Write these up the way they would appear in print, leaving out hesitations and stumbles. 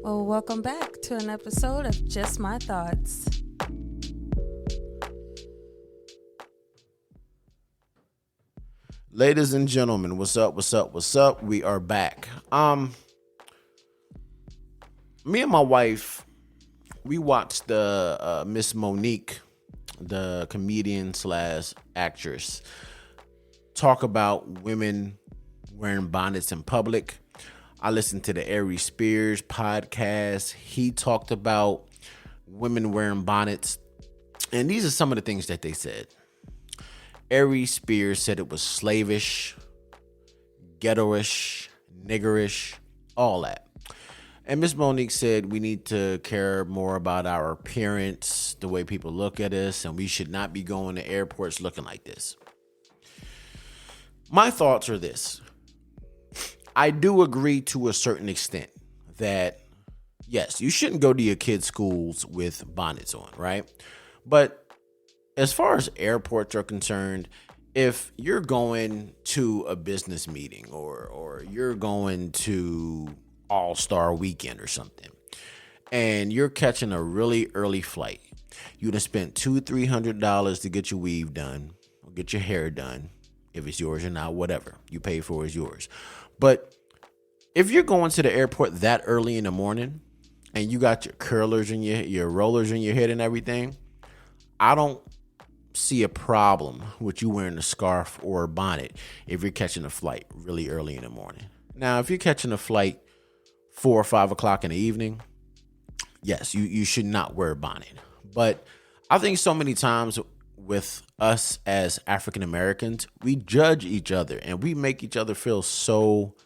Well, welcome back to an episode of Just My Thoughts. Ladies and gentlemen, what's up? We are back. Me and my wife, we watched the Miss Monique, the comedian slash actress, talk about women wearing bonnets in public. I listened to the Aries Spears podcast. He talked about women wearing bonnets. And these are some of the things that they said. Aries Spears said it was slavish, ghettoish, niggerish, all that. And Miss Monique said we need to care more about our appearance, the way people look at us, and we should not be going to airports looking like this. My thoughts are this. I do agree to a certain extent that, yes, you shouldn't go to your kids' schools with bonnets on, right? But as far as airports are concerned, if you're going to a business meeting or you're going to All-Star Weekend or something, and you're catching a really early flight, you'd have spent $200-$300 to get your weave done or get your hair done. If it's yours or not, whatever you pay for is yours. But if you're going to the airport that early in the morning and you got your curlers and your rollers in your head and everything, I don't see a problem with you wearing a scarf or a bonnet if you're catching a flight really early in the morning. Now, if you're catching a flight 4 or 5 o'clock in the evening, yes, you should not wear a bonnet. But I think so many times with us as African Americans, we judge each other and we make each other feel so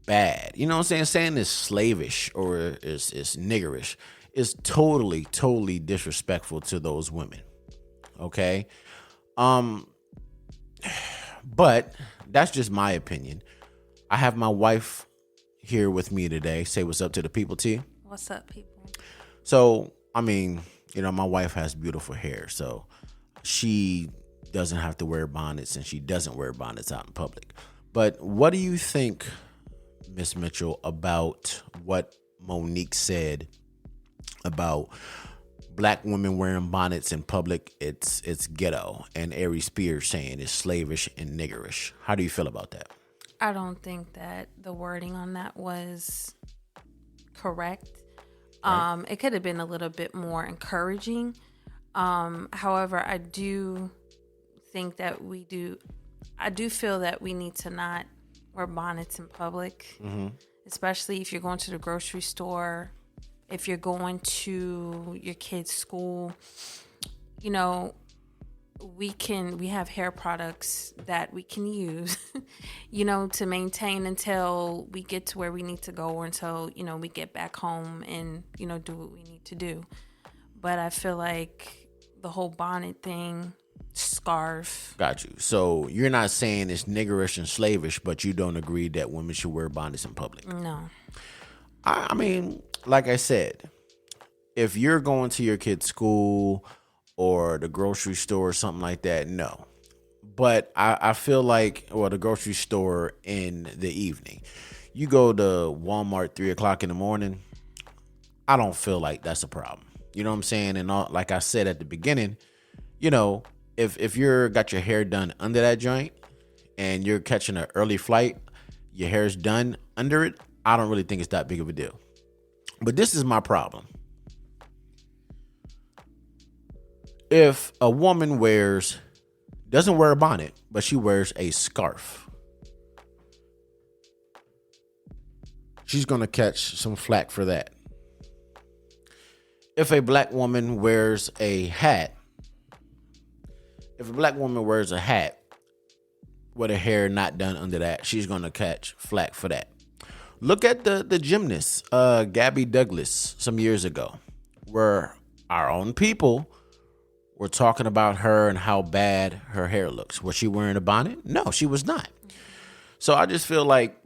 bad. You know what I'm saying? Saying it's slavish or it's niggerish is totally disrespectful to those women. Okay? But that's just my opinion. I have my wife here with me today. Say what's up to the people, T. What's up, people? So, I mean, my wife has beautiful hair, so she doesn't have to wear bonnets and she doesn't wear bonnets out in public. But what do you think, Miss Mitchell, about what Monique said about black women wearing bonnets in public? It's ghetto, and Aries Spears saying it's slavish and niggerish. How do you feel about that? I don't think that the wording on that was correct. Right. It could have been a little bit more encouraging. However, I do think that I do feel that we need to not wear bonnets in public, especially if you're going to the grocery store, if you're going to your kid's school. We have hair products that we can use, to maintain until we get to where we need to go or until, we get back home and, do what we need to do. But I feel like the whole bonnet thing, scarf. Got you. So you're not saying it's niggerish and slavish, but you don't agree that women should wear bonnets in public. No. I mean, like I said, if you're going to your kid's school or the grocery store or something like that, no. But I feel like, or the grocery store in the evening, you go to Walmart 3 o'clock in the morning, I don't feel like that's a problem. You know what I'm saying? And like I said at the beginning, if you're got your hair done under that joint and you're catching an early flight, your hair's done under it, I don't really think it's that big of a deal. But this is my problem. If a woman doesn't wear a bonnet, but she wears a scarf, she's going to catch some flack for that. If a black woman wears a hat, with her hair not done under that, she's going to catch flack for that. Look at the gymnast, Gabby Douglas, some years ago, where our own people were talking about her and how bad her hair looks. Was she wearing a bonnet? No, she was not. So I just feel like,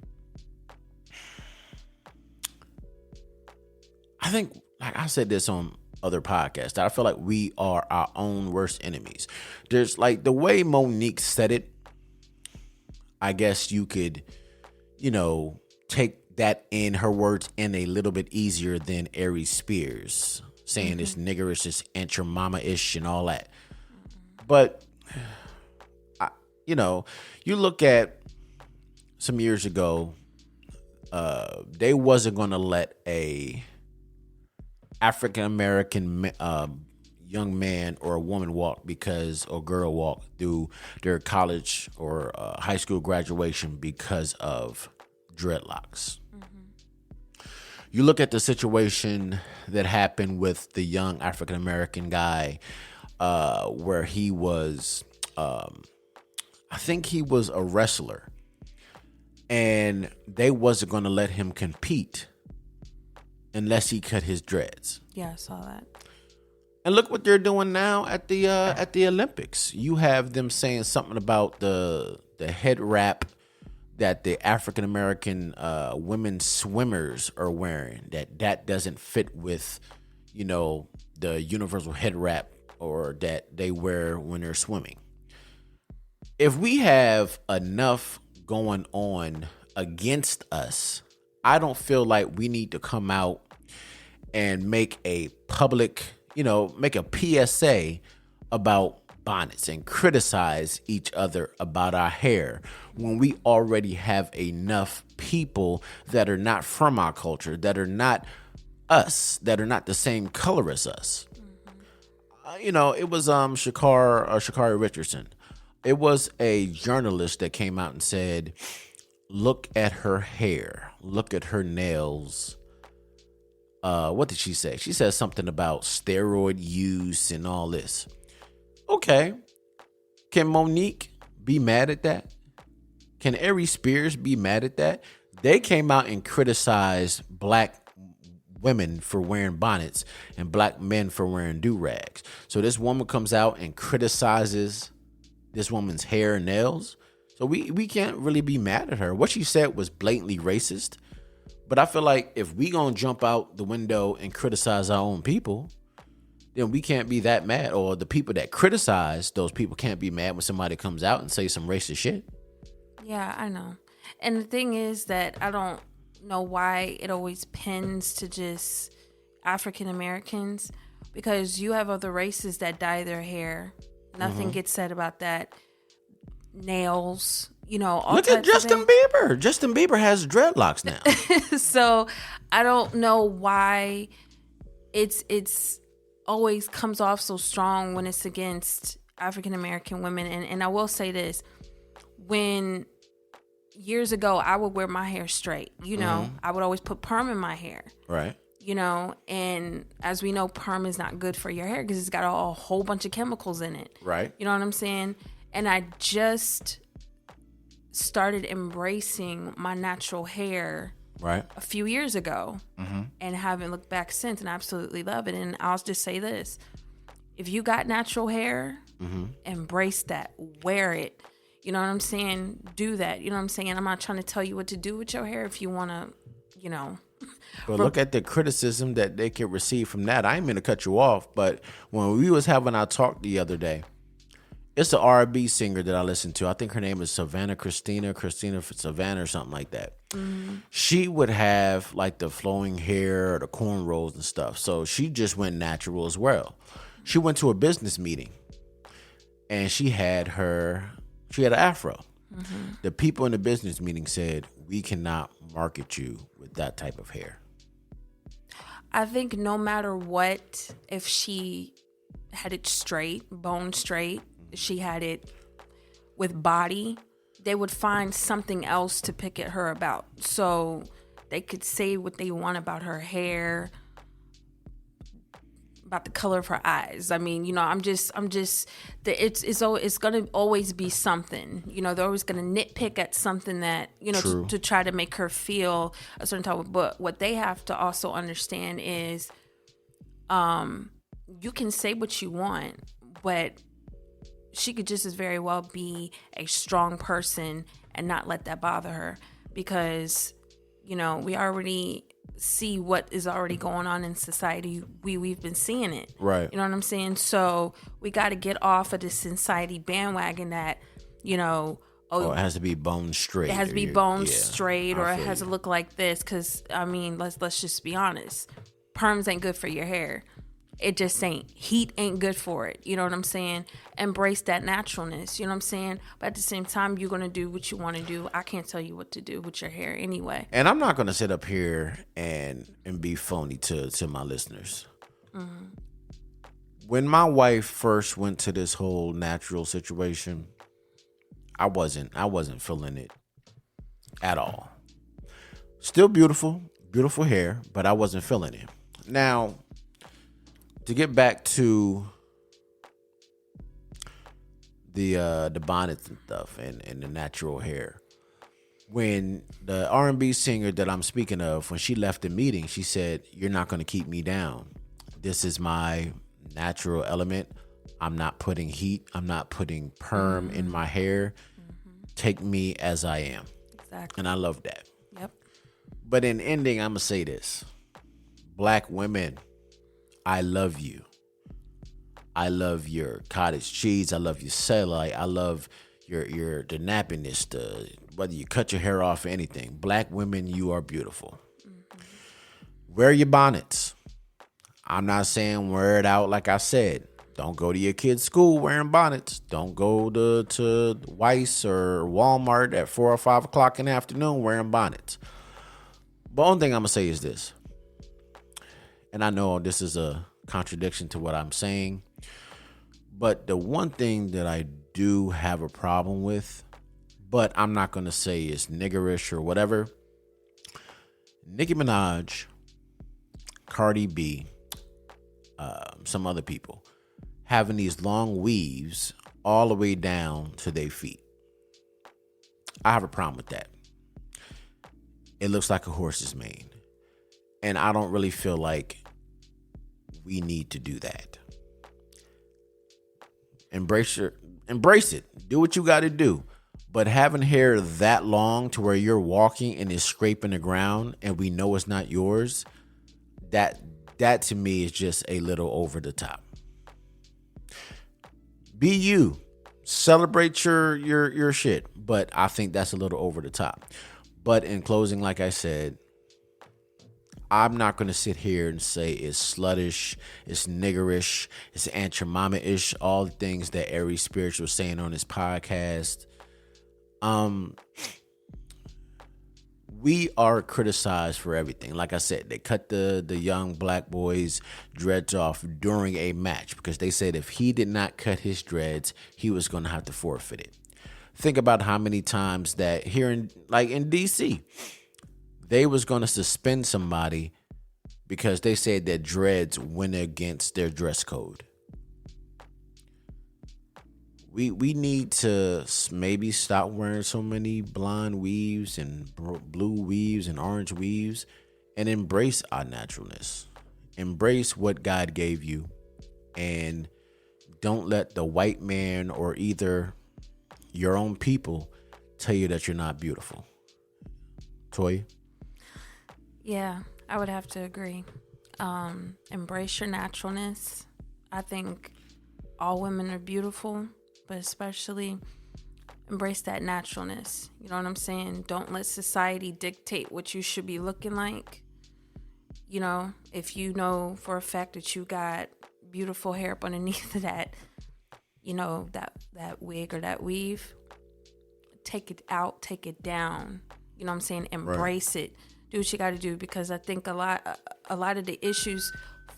I think, like I said this on other podcasts, that I feel like we are our own worst enemies. There's like the way Monique said it, I guess you could, take that, in her words, in a little bit easier than Aries Spears, saying it's niggerish, it's Aunt Your Mama-ish and all that. But, you know, you look at some years ago, they wasn't going to let a African-American young man or a woman walk or girl walk through their college or high school graduation because of dreadlocks. You look at the situation that happened with the young African-American guy where he was, I think he was a wrestler, and they wasn't going to let him compete unless he cut his dreads. Yeah, I saw that. And look what they're doing now at the Olympics. You have them saying something about the head wrap that the African American women swimmers are wearing, that doesn't fit with, you know, the universal head wrap or that they wear when they're swimming. If we have enough going on against us, I don't feel like we need to come out and make a public, you know, make a PSA about bonnets and criticize each other about our hair when we already have enough people that are not from our culture, that are not us, that are not the same color as us. You know, it was Sha'Carri Richardson. It was a journalist that came out and said, look at her hair, look at her nails. What did she say? She said something about steroid use and all this. Okay. Can Monique be mad at that? Can Aries Spears be mad at that? They came out and criticized black women for wearing bonnets and black men for wearing do-rags. So this woman comes out and criticizes this woman's hair and nails. So we can't really be mad at her. What she said was blatantly racist. But I feel like if we gonna jump out the window and criticize our own people, then we can't be that mad. Or the people that criticize those people can't be mad when somebody comes out and say some racist shit. Yeah, I know. And the thing is that I don't know why it always pins to just African Americans, because you have other races that dye their hair. Nothing gets said about that. Nails, you know, all Look at Justin Bieber. Justin Bieber has dreadlocks now. So I don't know why it's always comes off so strong when it's against African American women. And I will say this, when years ago I would wear my hair straight, you know, I would always put perm in my hair. Right. You know, and as we know, perm is not good for your hair because it's got a whole bunch of chemicals in it. Right. You know what I'm saying? And I just started embracing my natural hair a few years ago and haven't looked back since, and I absolutely love it. And I'll just say this. If you got natural hair, embrace that. Wear it. You know what I'm saying? Do that. You know what I'm saying? I'm not trying to tell you what to do with your hair if you want to, you know. But look at the criticism that they could receive from that. I ain't mean to cut you off, but when we was having our talk the other day, it's an R&B singer that I listen to. I think her name is Christina Savannah or something like that. She would have like the flowing hair or the cornrows and stuff. So she just went natural as well. She went to a business meeting and she had an afro. The people in the business meeting said, we cannot market you with that type of hair. I think no matter what, if she had it straight, bone straight, she had it with body, they would find something else to pick at her about. So they could say what they want about her hair, about the color of her eyes. I mean, you know, it's going to always be something. You know, they're always going to nitpick at something that, you know, to try to make her feel a certain type of. But what they have to also understand is, you can say what you want, but she could just as very well be a strong person and not let that bother her, because, you know, we already see what is already going on in society. We've been seeing it. Right. You know what I'm saying? So we got to get off of this society bandwagon that, you know, oh, Or it has to be bone straight. it has to be bone straight, or it has you. to look like this. Because I mean, let's just be honest, perms ain't good for your hair. It just ain't. Heat ain't good for it. You know what I'm saying? Embrace that naturalness. You know what I'm saying? But at the same time, you're gonna do what you want to do. I can't tell you what to do with your hair anyway. And I'm not gonna sit up here and be phony to my listeners. When my wife first went to this whole natural situation, I wasn't feeling it at all. Still beautiful hair, but I wasn't feeling it. Now, to get back to the bonnets and stuff and the natural hair, when the R&B singer that I'm speaking of, when she left the meeting, she said, "You're not going to keep me down. This is my natural element. I'm not putting heat. I'm not putting perm in my hair. Take me as I am." Exactly. And I love that. Yep. But in ending, I'm going to say this. Black women, I love you. I love your cottage cheese. I love your cellulite. I love your the nappiness, whether you cut your hair off or anything. Black women, you are beautiful. Wear your bonnets. I'm not saying wear it out like I said. Don't go to your kid's school wearing bonnets. Don't go to Weiss or Walmart at 4 or 5 o'clock in the afternoon wearing bonnets. The only thing I'm going to say is this. And I know this is a contradiction to what I'm saying. But the one thing that I do have a problem with, but I'm not going to say it's niggerish or whatever. Nicki Minaj, Cardi B, some other people having these long weaves all the way down to their feet. I have a problem with that. It looks like a horse's mane. And I don't really feel like we need to do that. Embrace it. Do what you got to do. But having hair that long to where you're walking and it's scraping the ground and we know it's not yours, that to me is just a little over the top. Be you. Celebrate your shit. But I think that's a little over the top. But in closing, like I said, I'm not going to sit here and say it's sluttish, it's niggerish, it's Aunt Your Mama-ish, all the things that Aries Spiritual was saying on his podcast. We are criticized for everything. Like I said, they cut the young black boy's dreads off during a match because they said if he did not cut his dreads, he was going to have to forfeit it. Think about how many times that here in DC, they was going to suspend somebody because they said that dreads went against their dress code. We need to maybe stop wearing so many blonde weaves and blue weaves and orange weaves and embrace our naturalness. Embrace what God gave you and don't let the white man or either your own people tell you that you're not beautiful. Toya? Yeah, I would have to agree. Embrace your naturalness. I think all women are beautiful, but especially embrace that naturalness. You know what I'm saying? Don't let society dictate what you should be looking like. You know, if you know for a fact that you got beautiful hair up underneath of that, you know, that wig or that weave, take it out, take it down. You know what I'm saying? Embrace it. Do what you got to do, because I think a lot of the issues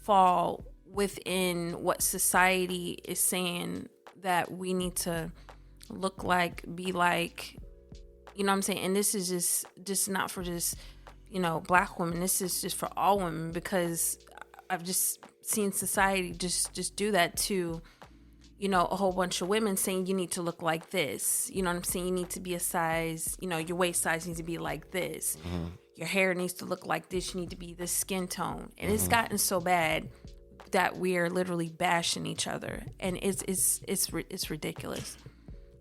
fall within what society is saying that we need to look like, be like, you know what I'm saying? And this is just not for just, you know, black women. This is just for all women, because I've just seen society just do that to, you know, a whole bunch of women, saying you need to look like this. You know what I'm saying? You need to be a size, you know, your waist size needs to be like this. Mm-hmm. Your hair needs to look like this. You need to be this skin tone. And it's gotten so bad that we are literally bashing each other, and it's ridiculous.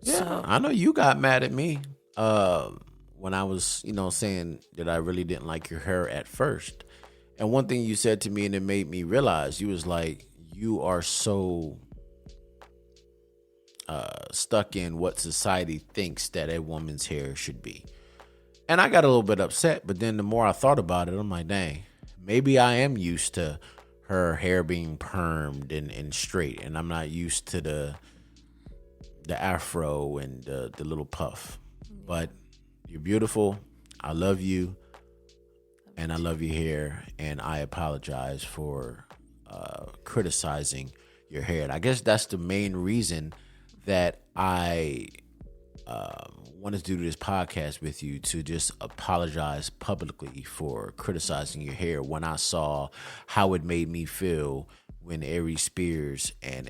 Yeah, so, I know you got mad at me when I was, you know, saying that I really didn't like your hair at first. And one thing you said to me, and it made me realize, you was like, you are so stuck in what society thinks that a woman's hair should be. And I got a little bit upset, but then the more I thought about it, I'm like, dang, maybe I am used to her hair being permed and straight, and I'm not used to the afro and the little puff. But you're beautiful. I love you, and I love your hair, and I apologize for criticizing your hair. And I guess that's the main reason that I wanted to do this podcast with you, to just apologize publicly for criticizing your hair when I saw how it made me feel when Aries Spears and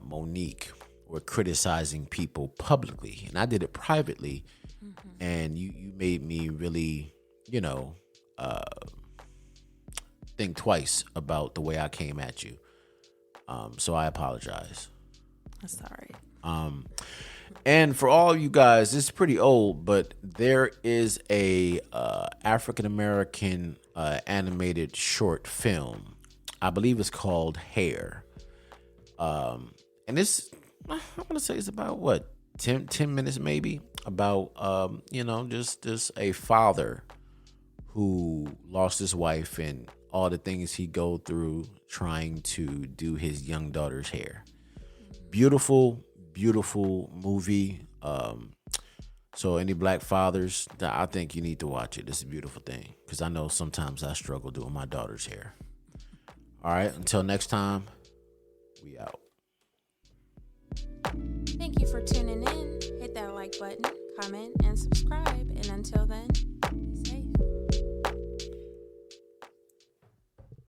Monique were criticizing people publicly. And I did it privately, and you made me really, think twice about the way I came at you. So I apologize. That's all right. And for all you guys, this is pretty old, but there is a African American animated short film. I believe it's called Hair. And this, I want to say it's about what, 10 minutes maybe, about just a father who lost his wife and all the things he go through trying to do his young daughter's hair. Beautiful movie. So any black fathers, I think you need to watch it. It's a beautiful thing, because I know sometimes I struggle doing my daughter's hair. All right, until next time, we out. Thank you for tuning in. Hit that like button, comment, and subscribe. And until then,